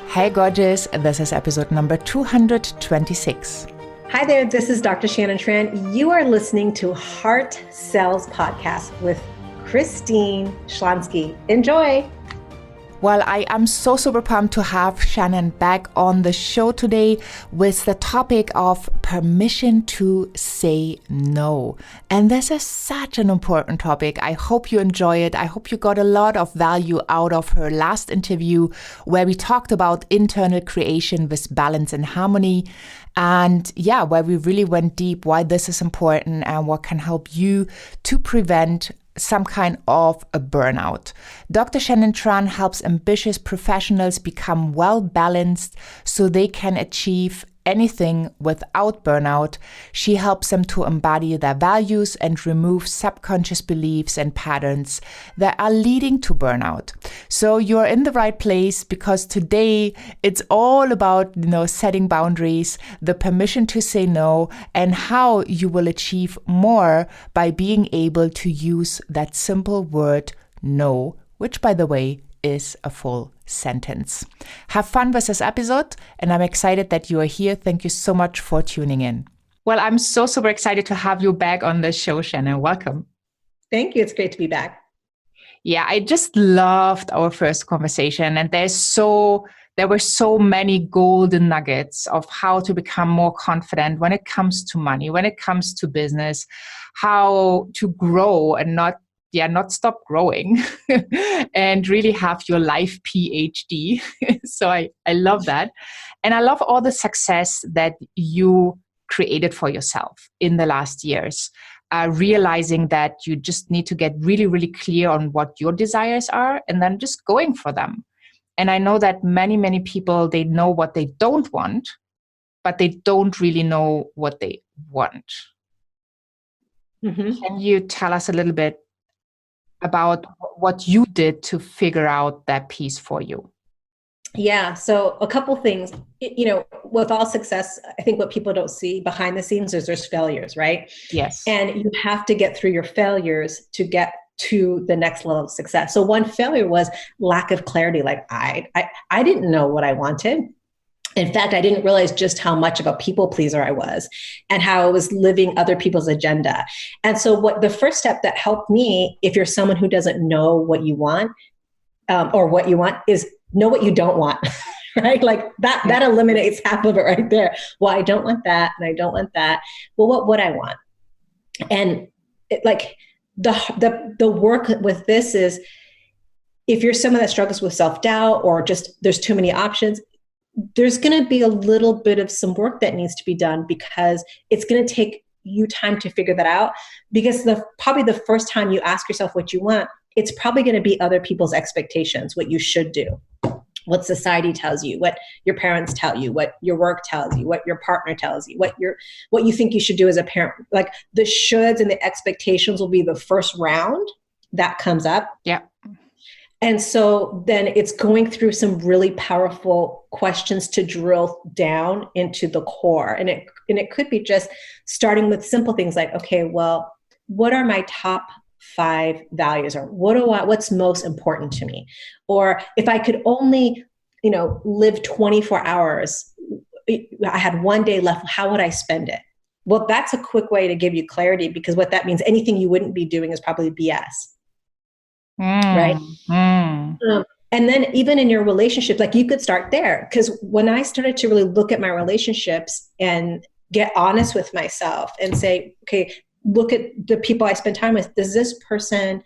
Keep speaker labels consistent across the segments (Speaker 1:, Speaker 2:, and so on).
Speaker 1: Hey gorgeous, this is episode number 226.
Speaker 2: Hi there, this is Dr. Shannon Tran. You are listening to Heart Sells Podcast with Christine Schlonski. Enjoy.
Speaker 1: Well, I am so super pumped to have Shannon back on the show today with the topic of permission to say no. And this is such an important topic. I hope you enjoy it. I hope you got a lot of value out of her last interview where we talked about internal creation with balance and harmony. And where we really went deep why this is important and what can help you to prevent some kind of a burnout. Dr. Shannon Tran helps ambitious professionals become well-balanced so they can achieve anything without burnout. She helps them to embody their values and remove subconscious beliefs and patterns that are leading to burnout. So you're in the right place because today it's all about, setting boundaries, the permission to say no, and how you will achieve more by being able to use that simple word no, which by the way is a full sentence. Have fun with this episode, and I'm excited that you are here. Thank you so much for tuning in. Well, I'm so super excited to have you back on the show, Shannon. Welcome.
Speaker 2: Thank you. It's great to be back.
Speaker 1: Yeah, I just loved our first conversation, and there were so many golden nuggets of how to become more confident when it comes to money, when it comes to business, how to grow and not stop growing and really have your life PhD. So I love that. And I love all the success that you created for yourself in the last years, realizing that you just need to get really, really clear on what your desires are and then just going for them. And I know that many, many people, they know what they don't want, but they don't really know what they want. Mm-hmm. Can you tell us a little bit about what you did to figure out that piece for you?
Speaker 2: Yeah. So a couple things, with all success, I think what people don't see behind the scenes is there's failures, right?
Speaker 1: Yes.
Speaker 2: And you have to get through your failures to get to the next level of success. So one failure was lack of clarity. Like I didn't know what I wanted. In fact, I didn't realize just how much of a people pleaser I was and how I was living other people's agenda. And so what the first step that helped me, if you're someone who doesn't know what you want, or what you want, is know what you don't want, right? Like that eliminates half of it right there. Well, I don't want that, and I don't want that. Well, what would I want? And the work with this is, if you're someone that struggles with self-doubt or just there's too many options, there's going to be a little bit of some work that needs to be done, because it's going to take you time to figure that out. Because probably the first time you ask yourself what you want, it's probably going to be other people's expectations, what you should do, what society tells you, what your parents tell you, what your work tells you, what your partner tells you, what you think you should do as a parent. Like the shoulds and the expectations will be the first round that comes up.
Speaker 1: Yeah.
Speaker 2: And so then it's going through some really powerful questions to drill down into the core. And it could be just starting with simple things like, okay, well, what are my top 5 values, or what's most important to me? Or if I could only, live 24 hours, I had one day left, how would I spend it? Well, that's a quick way to give you clarity, because what that means, anything you wouldn't be doing is probably BS. Right? And then even in your relationship, like you could start there. Because when I started to really look at my relationships and get honest with myself and say, okay, look at the people I spend time with. Does this person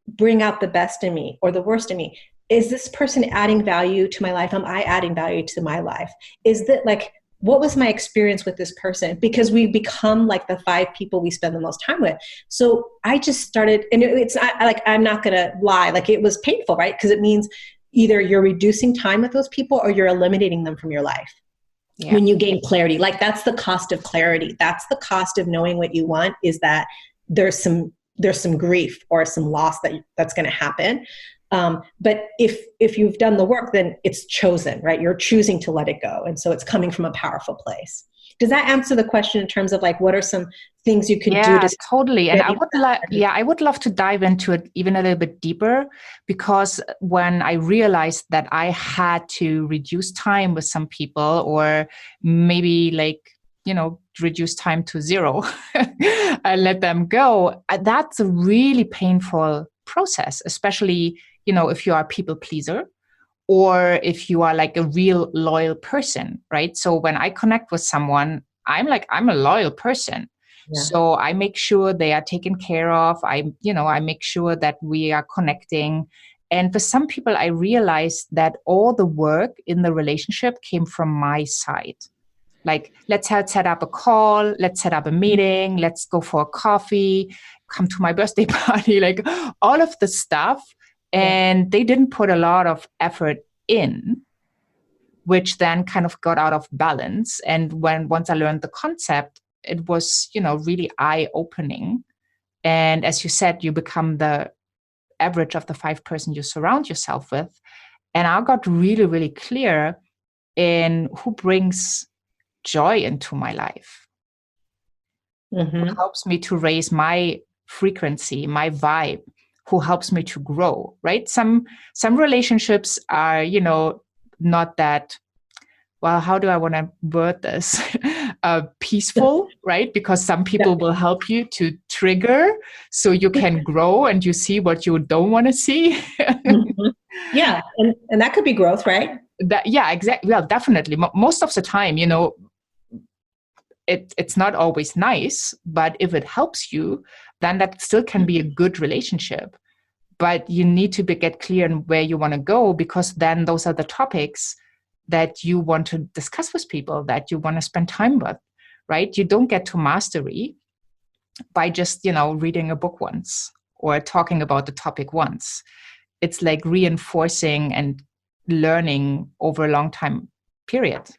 Speaker 2: bring out the best in me or the worst in me? Is this person adding value to my life? Am I adding value to my life? Is that what was my experience with this person? Because we become like the 5 people we spend the most time with. So I just started, and it's not I'm not going to lie, it was painful, right? Because it means either you're reducing time with those people or you're eliminating them from your life. Yeah. When you gain clarity, that's the cost of clarity. That's the cost of knowing what you want, is that there's some grief or some loss that's going to happen. But if you've done the work, then it's chosen, right? You're choosing to let it go. And so it's coming from a powerful place. Does that answer the question in terms of like, what are some things you can do to
Speaker 1: totally. And I would love to dive into it even a little bit deeper, because when I realized that I had to reduce time with some people, or maybe reduce time to zero and let them go, that's a really painful process, especially, if you are a people pleaser, or if you are like a real loyal person, right? So when I connect with someone, I'm a loyal person. Yeah. So I make sure they are taken care of. I make sure that we are connecting. And for some people, I realized that all the work in the relationship came from my side. Like, let's set up a call, let's set up a meeting, let's go for a coffee, come to my birthday party, like all of the stuff. And they didn't put a lot of effort in, which then kind of got out of balance. And once I learned the concept, it was, really eye-opening. And as you said, you become the average of the 5 person you surround yourself with. And I got really, really clear in who brings joy into my life, who helps me to raise my frequency, my vibe, who helps me to grow, right? Some relationships are, not that, well, how do I want to word this? Peaceful, right? Because some people will help you to trigger so you can grow and you see what you don't want to see.
Speaker 2: Yeah. And that could be growth, right?
Speaker 1: Exactly. Well, definitely. Most of the time, it's not always nice, but if it helps you, then that still can be a good relationship. But you need to get clear on where you want to go, because then those are the topics that you want to discuss with people, that you want to spend time with, right? You don't get to mastery by just, reading a book once or talking about the topic once. It's like reinforcing and learning over a long time period.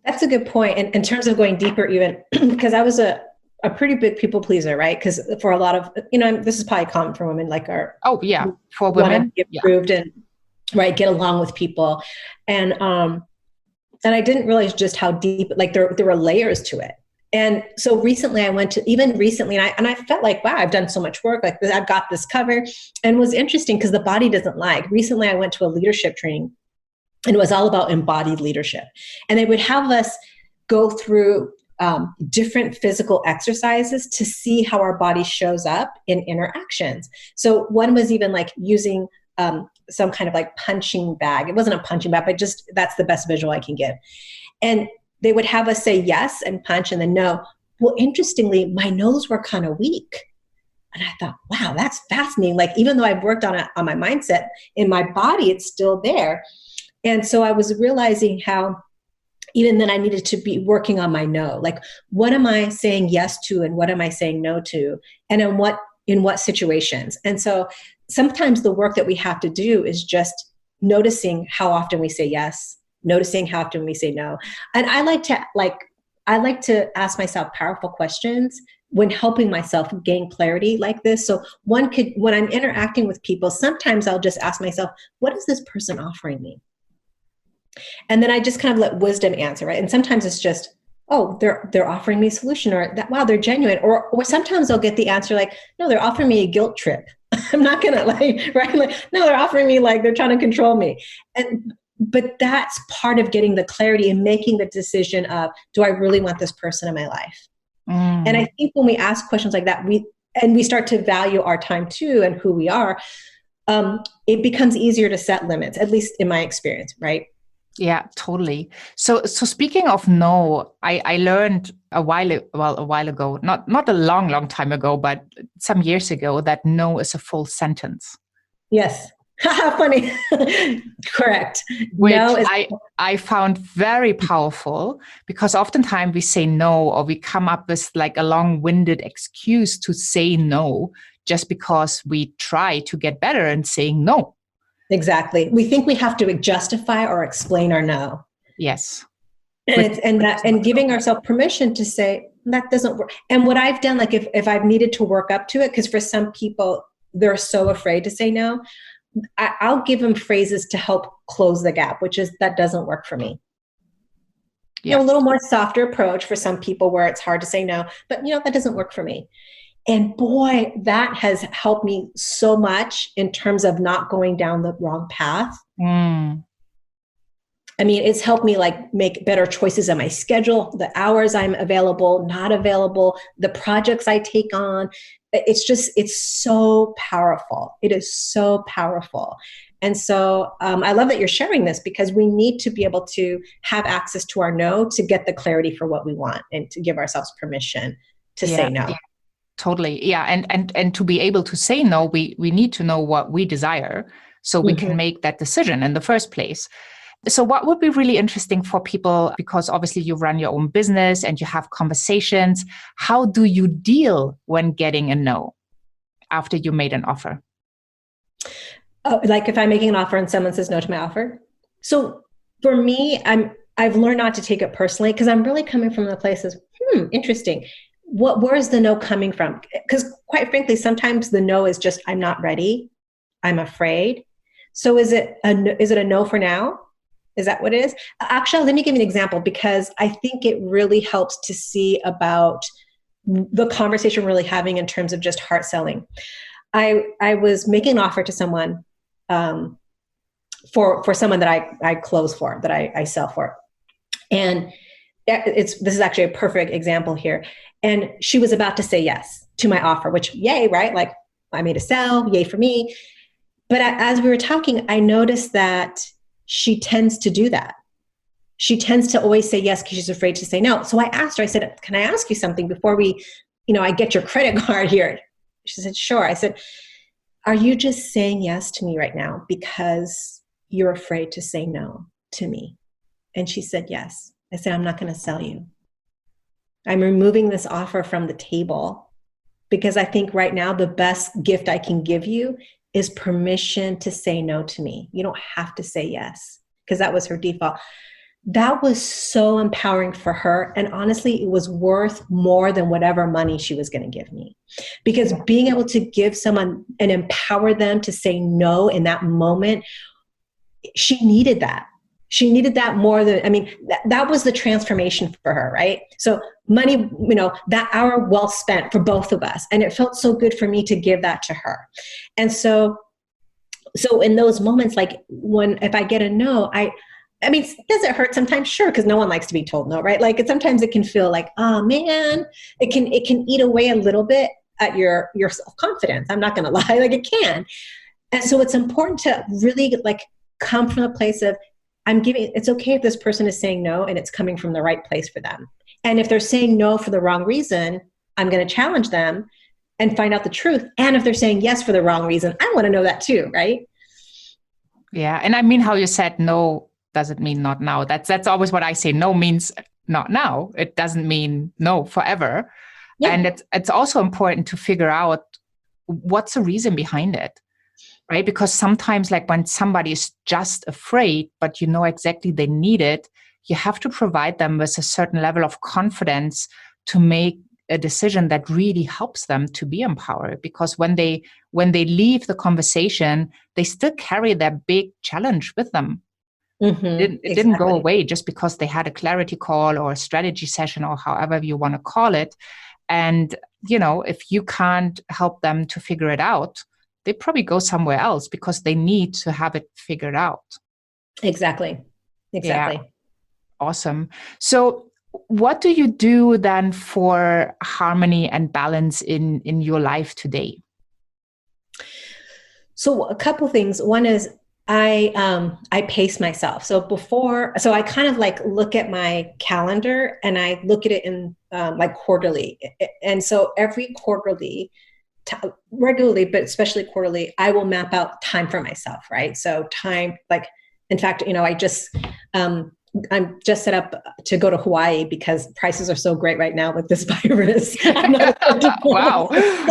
Speaker 2: That's a good point. And in terms of going deeper, even because I was a pretty big people pleaser, right? Because for a lot of, this is probably common for women, like
Speaker 1: for women,
Speaker 2: get approved and get along with people. And I didn't realize just how deep, like there were layers to it. And so recently and I felt like, wow, I've done so much work. Like I've got this covered. And it was interesting because the body doesn't lie. Recently I went to a leadership training, and it was all about embodied leadership. And they would have us go through different physical exercises to see how our body shows up in interactions. So one was even like using some kind of like punching bag. It wasn't a punching bag, but just that's the best visual I can give. And they would have us say yes and punch and then no. Well, interestingly, my nose were kind of weak. And I thought, wow, that's fascinating. Like, even though I've worked on my mindset, in my body, it's still there. And so I was realizing how even then I needed to be working on my no. Like, what am I saying yes to and what am I saying no to? And in what situations? And so sometimes the work that we have to do is just noticing how often we say yes, noticing how often we say no. And I like to ask myself powerful questions when helping myself gain clarity like this. So when I'm interacting with people, sometimes I'll just ask myself, what is this person offering me? And then I just kind of let wisdom answer, right? And sometimes it's just, oh, they're offering me a solution, or that, wow, they're genuine. Or sometimes I'll get the answer like, no, they're offering me a guilt trip. I'm not gonna no, they're offering me like they're trying to control me. But that's part of getting the clarity and making the decision of, do I really want this person in my life? And I think when we ask questions like that, we start to value our time too and who we are, it becomes easier to set limits, at least in my experience, right?
Speaker 1: Yeah, totally. So speaking of no, I learned a while ago, not a long time ago, but some years ago, that no is a full sentence.
Speaker 2: Yes. Funny. Correct.
Speaker 1: Which I found very powerful, because oftentimes we say no, or we come up with like a long-winded excuse to say no just because we try to get better in saying no.
Speaker 2: Exactly. We think we have to justify or explain our no.
Speaker 1: Yes.
Speaker 2: And giving ourselves permission to say that doesn't work. And what I've done, like if I've needed to work up to it, because for some people, they're so afraid to say no, I'll give them phrases to help close the gap, which is, that doesn't work for me. a little more softer approach for some people where it's hard to say no, but that doesn't work for me. And boy, that has helped me so much in terms of not going down the wrong path. I mean, it's helped me like make better choices on my schedule, the hours I'm available, not available, the projects I take on. It's so powerful. It is so powerful. And so I love that you're sharing this, because we need to be able to have access to our no to get the clarity for what we want and to give ourselves permission to say no.
Speaker 1: Yeah, totally. Yeah. And to be able to say no, we need to know what we desire so we can make that decision in the first place. So what would be really interesting for people, because obviously you run your own business and you have conversations, how do you deal when getting a no after you made an offer?
Speaker 2: Oh, like if I'm making an offer and someone says no to my offer? So for me, I've learned not to take it personally, because I'm really coming from the place of, interesting. Where's the no coming from? Because quite frankly, sometimes the no is just, I'm not ready. I'm afraid. So is it a no for now? Is that what it is? Actually, let me give you an example, because I think it really helps to see about the conversation we're really having in terms of just heart selling. I was making an offer to someone for someone that I close for, that I sell for. And this is actually a perfect example here. And she was about to say yes to my offer, which yay, right? Like I made a sell, yay for me. But as we were talking, I noticed that she tends to do that. She tends to always say yes because she's afraid to say no. So I asked her, I said, can I ask you something before I get your credit card here? She said, sure. I said, are you just saying yes to me right now because you're afraid to say no to me? And she said, yes. I said, I'm not going to sell you. I'm removing this offer from the table because I think right now the best gift I can give you is permission to say no to me. You don't have to say yes, because that was her default. That was so empowering for her. And honestly, it was worth more than whatever money she was going to give me. Because being able to give someone and empower them to say no in that moment, she needed that. She needed that more than, that was the transformation for her, right? So money, that hour well spent for both of us. And it felt so good for me to give that to her. And so in those moments, like if I get a no, does it hurt sometimes? Sure, because no one likes to be told no, right? Like sometimes it can feel like, oh man, it can eat away a little bit at your self-confidence. I'm not going to lie, like it can. And so it's important to really like come from a place of, it's okay if this person is saying no and it's coming from the right place for them. And if they're saying no for the wrong reason, I'm going to challenge them and find out the truth. And if they're saying yes for the wrong reason, I want to know that too, right?
Speaker 1: Yeah. And how you said no doesn't mean not now. That's always what I say. No means not now. It doesn't mean no forever. Yeah. And it's also important to figure out what's the reason behind it. Right? Because sometimes like when somebody is just afraid, but you know exactly they need it, you have to provide them with a certain level of confidence to make a decision that really helps them to be empowered. Because when they leave the conversation, they still carry that big challenge with them. It didn't go away just because they had a clarity call or a strategy session or however you want to call it. And, if you can't help them to figure it out, they probably go somewhere else because they need to have it figured out.
Speaker 2: Exactly.
Speaker 1: Yeah. Awesome. So what do you do then for harmony and balance in your life today?
Speaker 2: So a couple things. One is I pace myself. So I kind of like look at my calendar and I look at it in like quarterly. And so every quarterly, regularly, but especially quarterly, I will map out time for myself, right? So time, like, in fact, I'm just set up to go to Hawaii because prices are so great right now with this virus.
Speaker 1: Wow.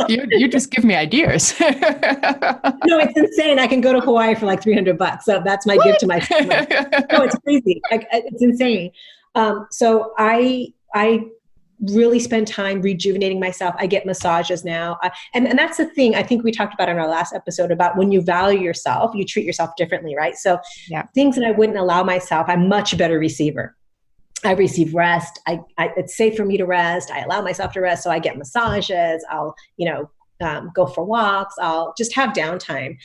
Speaker 1: You just give me ideas.
Speaker 2: No, it's insane. I can go to Hawaii for like $300. So that's my gift to myself. No, it's crazy. It's insane. So I really spend time rejuvenating myself. I get massages now. And that's the thing I think we talked about in our last episode about when you value yourself, you treat yourself differently, right? So things that I wouldn't allow myself, I'm much better receiver. I receive rest. It's safe for me to rest. I allow myself to rest. So I get massages. I'll, go for walks. I'll just have downtime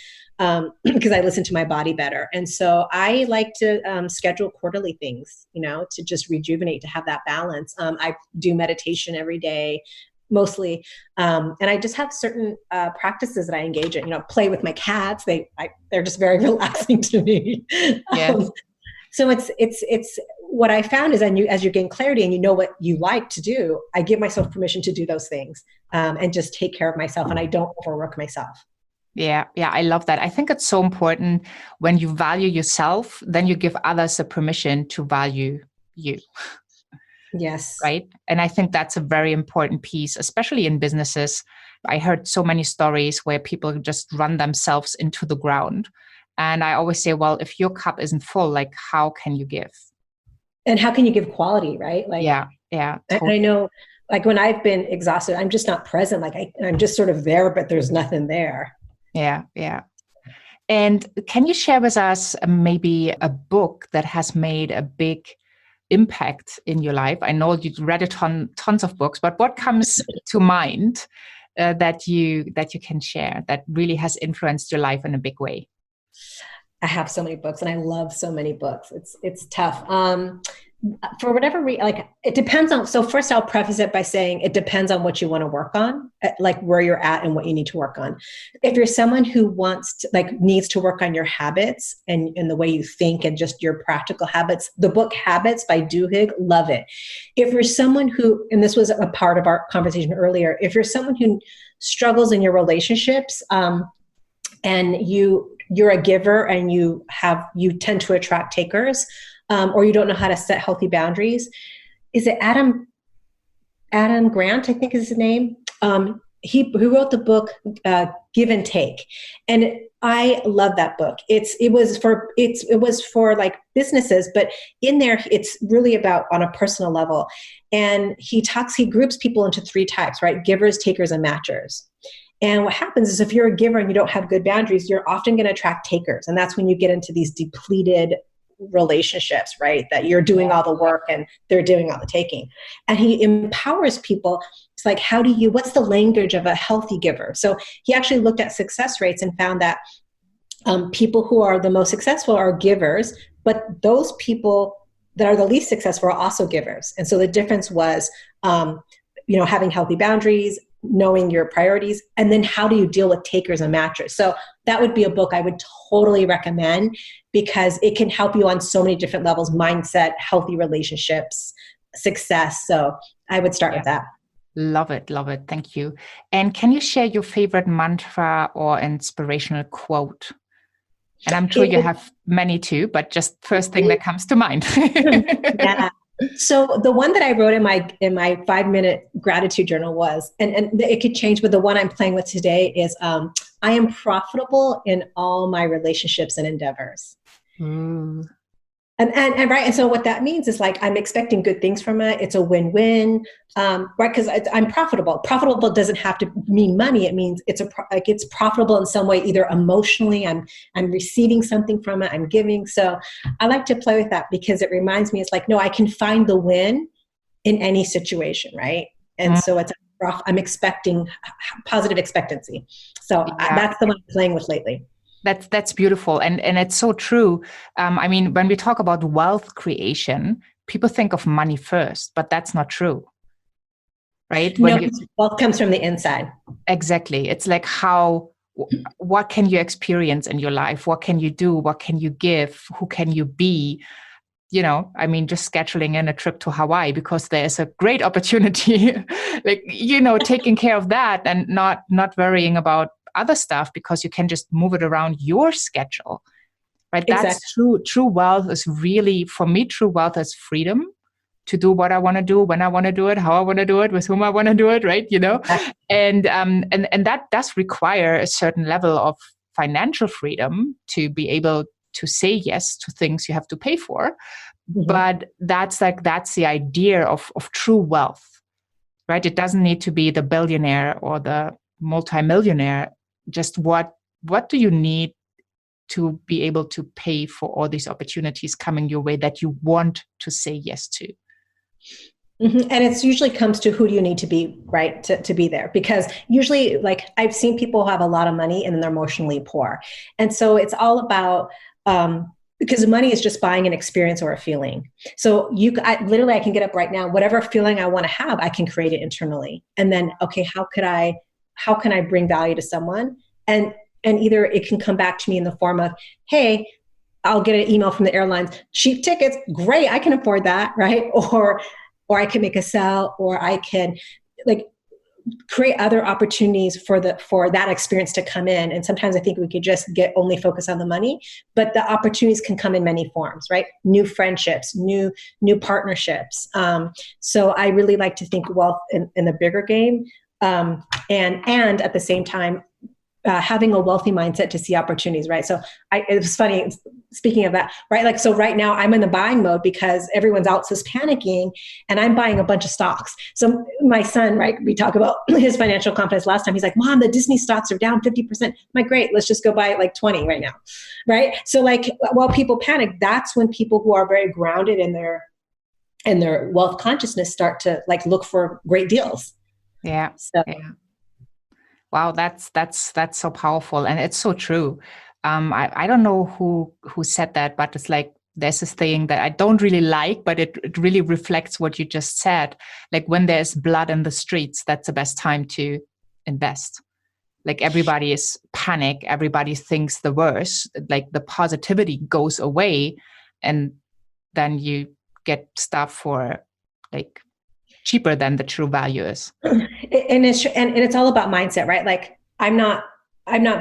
Speaker 2: because I listen to my body better. And so I like to schedule quarterly things, to just rejuvenate, to have that balance. I do meditation every day, mostly. And I just have certain practices that I engage in, play with my cats. They're just very relaxing to me.
Speaker 1: Yes.
Speaker 2: So it's what I found is as you gain clarity and you know what you like to do, I give myself permission to do those things and just take care of myself, and I don't overwork myself.
Speaker 1: Yeah, I love that. I think it's so important when you value yourself, then you give others the permission to value you.
Speaker 2: Yes.
Speaker 1: Right. And I think that's a very important piece, especially in businesses. I heard so many stories where people just run themselves into the ground. And I always say, well, if your cup isn't full, like, how can you give?
Speaker 2: And how can you give quality, right? Like,
Speaker 1: yeah. Totally.
Speaker 2: I know, like when I've been exhausted, I'm just not present. Like I'm just sort of there, but there's nothing there.
Speaker 1: Yeah. And can you share with us maybe a book that has made a big impact in your life? I know you've read tons of books, but what comes to mind that you can share that really has influenced your life in a big way?
Speaker 2: I have so many books and I love so many books. It's tough. For whatever reason, like it depends on, so first I'll preface it by saying it depends on what you want to work on, like where you're at and what you need to work on. If you're someone who needs to work on your habits and the way you think and just your practical habits, the book Habits by Duhigg, love it. If you're someone who, and this was a part of our conversation earlier, if you're someone who struggles in your relationships, and you're a giver and you tend to attract takers, or you don't know how to set healthy boundaries. Is it Adam Grant, I think is his name? He wrote the book Give and Take, and I love that book. It was for like businesses, but in there it's really about on a personal level. And he groups people into 3 types, right? Givers, takers, and matchers. And what happens is if you're a giver and you don't have good boundaries, you're often going to attract takers. And that's when you get into these depleted relationships, right? That you're doing all the work and they're doing all the taking. And he empowers people. It's like, what's the language of a healthy giver? So he actually looked at success rates and found that people who are the most successful are givers, but those people that are the least successful are also givers. And so the difference was, having healthy boundaries, knowing your priorities, and then how do you deal with takers and matchers. So that would be a book I would totally recommend because it can help you on so many different levels: mindset, healthy relationships, success. So I would start with that.
Speaker 1: Love it. Thank you. And can you share your favorite mantra or inspirational quote? And I'm sure you have many too, but just first thing that comes to mind.
Speaker 2: Yeah. So the one that I wrote in my 5-minute gratitude journal was, and it could change, but the one I'm playing with today is, I am profitable in all my relationships and endeavors.
Speaker 1: Mm.
Speaker 2: And right. And so what that means is like, I'm expecting good things from it. It's a win-win, right? Because I'm profitable. Profitable doesn't have to mean money. It means it's profitable in some way, either emotionally, I'm receiving something from it, I'm giving. So I like to play with that because it reminds me, it's like, no, I can find the win in any situation, right? And so I'm expecting positive expectancy. So that's the one I'm playing with lately.
Speaker 1: That's beautiful. And it's so true. When we talk about wealth creation, people think of money first, but that's not true. Right?
Speaker 2: Wealth comes from the inside.
Speaker 1: Exactly. It's like what can you experience in your life? What can you do? What can you give? Who can you be? Just scheduling in a trip to Hawaii because there's a great opportunity, taking care of that and not worrying about other stuff because you can just move it around your schedule, right?
Speaker 2: Exactly.
Speaker 1: That's true wealth is really, for me, true wealth is freedom to do what I want to do, when I want to do it, how I want to do it, with whom I want to do it, right?
Speaker 2: Exactly.
Speaker 1: And that does require a certain level of financial freedom to be able to say yes to things you have to pay for. Mm-hmm. But that's the idea of true wealth, right? It doesn't need to be the billionaire or the multimillionaire. Just what do you need to be able to pay for all these opportunities coming your way that you want to say yes to?
Speaker 2: And it's usually comes to who do you need to be, right, to be there. Because usually, like, I've seen people have a lot of money and then they're emotionally poor. And so it's all about, because money is just buying an experience or a feeling. So I can get up right now, whatever feeling I want to have, I can create it internally. And then, okay, how can I bring value to someone? And either it can come back to me in the form of, hey, I'll get an email from the airlines, cheap tickets, great, I can afford that, right? Or I can make a sell, or I can like create other opportunities for that experience to come in. And sometimes I think we could just only focus on the money, but the opportunities can come in many forms, right? New friendships, new partnerships. So I really like to think wealth in the bigger game, and at the same time, having a wealthy mindset to see opportunities, right? So it was funny, speaking of that, right? Like, so right now I'm in the buying mode because everyone's else is panicking and I'm buying a bunch of stocks. So my son, right, we talk about his financial confidence last time. He's like, Mom, the Disney stocks are down 50%. I'm like, great, let's just go buy like 20 right now, right? So like, while people panic, that's when people who are very grounded in their wealth consciousness start to like look for great deals.
Speaker 1: Yeah.
Speaker 2: So.
Speaker 1: Yeah. Wow, that's so powerful, and it's so true. I don't know who said that, but it's like there's this thing that I don't really like, but it really reflects what you just said. Like when there's blood in the streets, that's the best time to invest. Like everybody is panic, everybody thinks the worst, like the positivity goes away, and then you get stuff for like cheaper than the true value is.
Speaker 2: And it's all about mindset, right? Like I'm not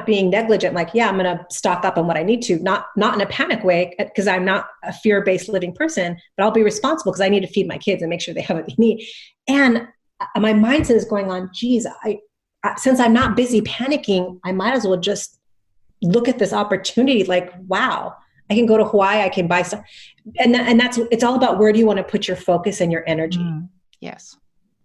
Speaker 2: being negligent. Like, yeah, I'm going to stock up on what I need to, not in a panic way, because I'm not a fear-based living person, but I'll be responsible because I need to feed my kids and make sure they have what they need. And my mindset is going on, geez, since I'm not busy panicking, I might as well just look at this opportunity. Like, wow, I can go to Hawaii, I can buy stuff. And it's all about where do you want to put your focus and your energy.
Speaker 1: Yes.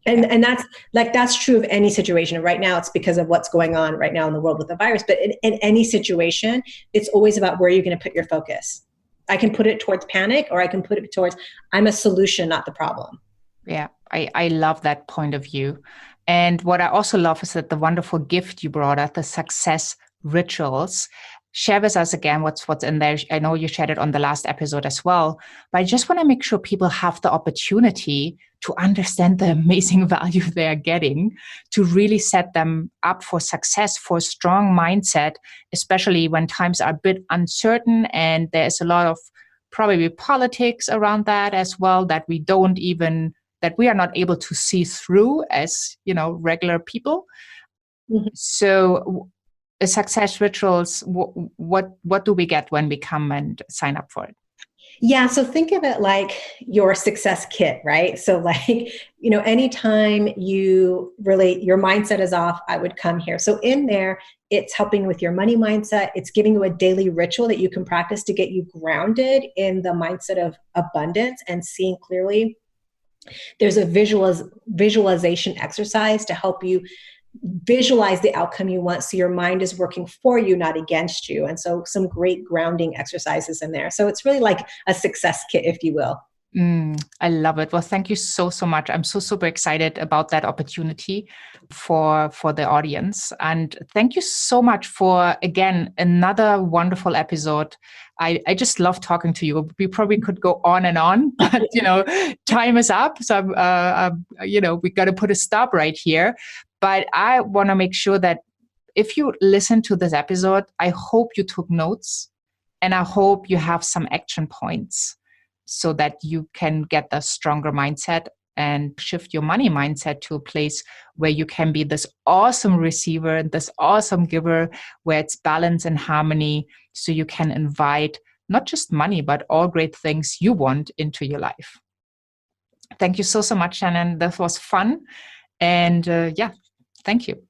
Speaker 2: And that's true of any situation. Right now, it's because of what's going on right now in the world with the virus. But in any situation, it's always about where you're going to put your focus. I can put it towards panic, or I can put it towards, I'm a solution, not the problem.
Speaker 1: Yeah, I love that point of view. And what I also love is that the wonderful gift you brought us, the success rituals. Share with us again what's in there. I know you shared it on the last episode as well, but I just want to make sure people have the opportunity to understand the amazing value they are getting, to really set them up for success, for a strong mindset, especially when times are a bit uncertain and there's a lot of probably politics around that as well that we are not able to see through as, regular people. Mm-hmm. So success rituals, what do we get when we come and sign up for it?
Speaker 2: Yeah. So think of it like your success kit, right? So like, anytime your mindset is off, I would come here. So in there, it's helping with your money mindset. It's giving you a daily ritual that you can practice to get you grounded in the mindset of abundance and seeing clearly. There's a visualization exercise to help you visualize the outcome you want, so your mind is working for you, not against you. And so some great grounding exercises in there. So it's really like a success kit, if you will.
Speaker 1: I love it. Well, thank you so much. I'm so super excited about that opportunity for the audience. And thank you so much for, again, another wonderful episode. I just love talking to you. We probably could go on and on, but time is up. So we got to put a stop right here. But I want to make sure that if you listen to this episode, I hope you took notes, and I hope you have some action points so that you can get a stronger mindset and shift your money mindset to a place where you can be this awesome receiver, this awesome giver, where it's balance and harmony, so you can invite not just money, but all great things you want into your life. Thank you so much, Shannon. This was fun. And thank you.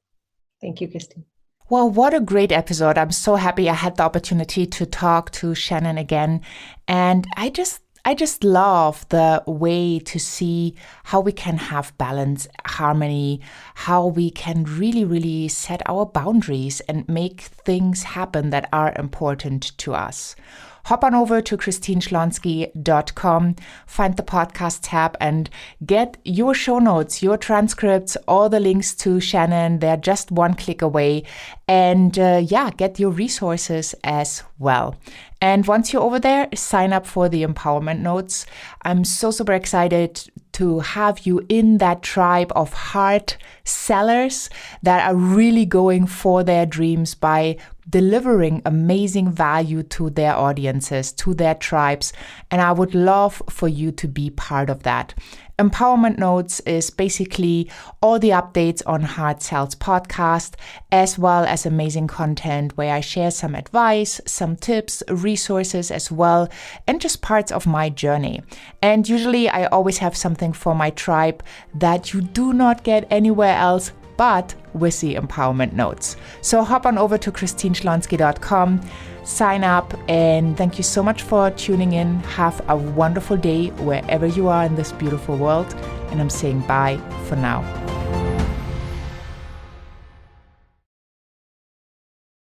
Speaker 2: Thank you, Christine.
Speaker 1: Well, what a great episode. I'm so happy I had the opportunity to talk to Shannon again. And I just love the way to see how we can have balance, harmony, how we can really, really set our boundaries and make things happen that are important to us. hop on over to christineschlonski.com, find the podcast tab, and get your show notes, your transcripts, all the links to Shannon. They're just one click away. And get your resources as well. And once you're over there, sign up for the empowerment notes. I'm so super excited to have you in that tribe of heart sellers that are really going for their dreams by delivering amazing value to their audiences, to their tribes. And I would love for you to be part of that. Empowerment Notes is basically all the updates on Heart Sells podcast, as well as amazing content where I share some advice, some tips, resources as well, and just parts of my journey. And usually I always have something for my tribe that you do not get anywhere else but with the Empowerment Notes. So hop on over to christineschlonski.com, sign up, and thank you so much for tuning in. Have a wonderful day wherever you are in this beautiful world. And I'm saying bye for now.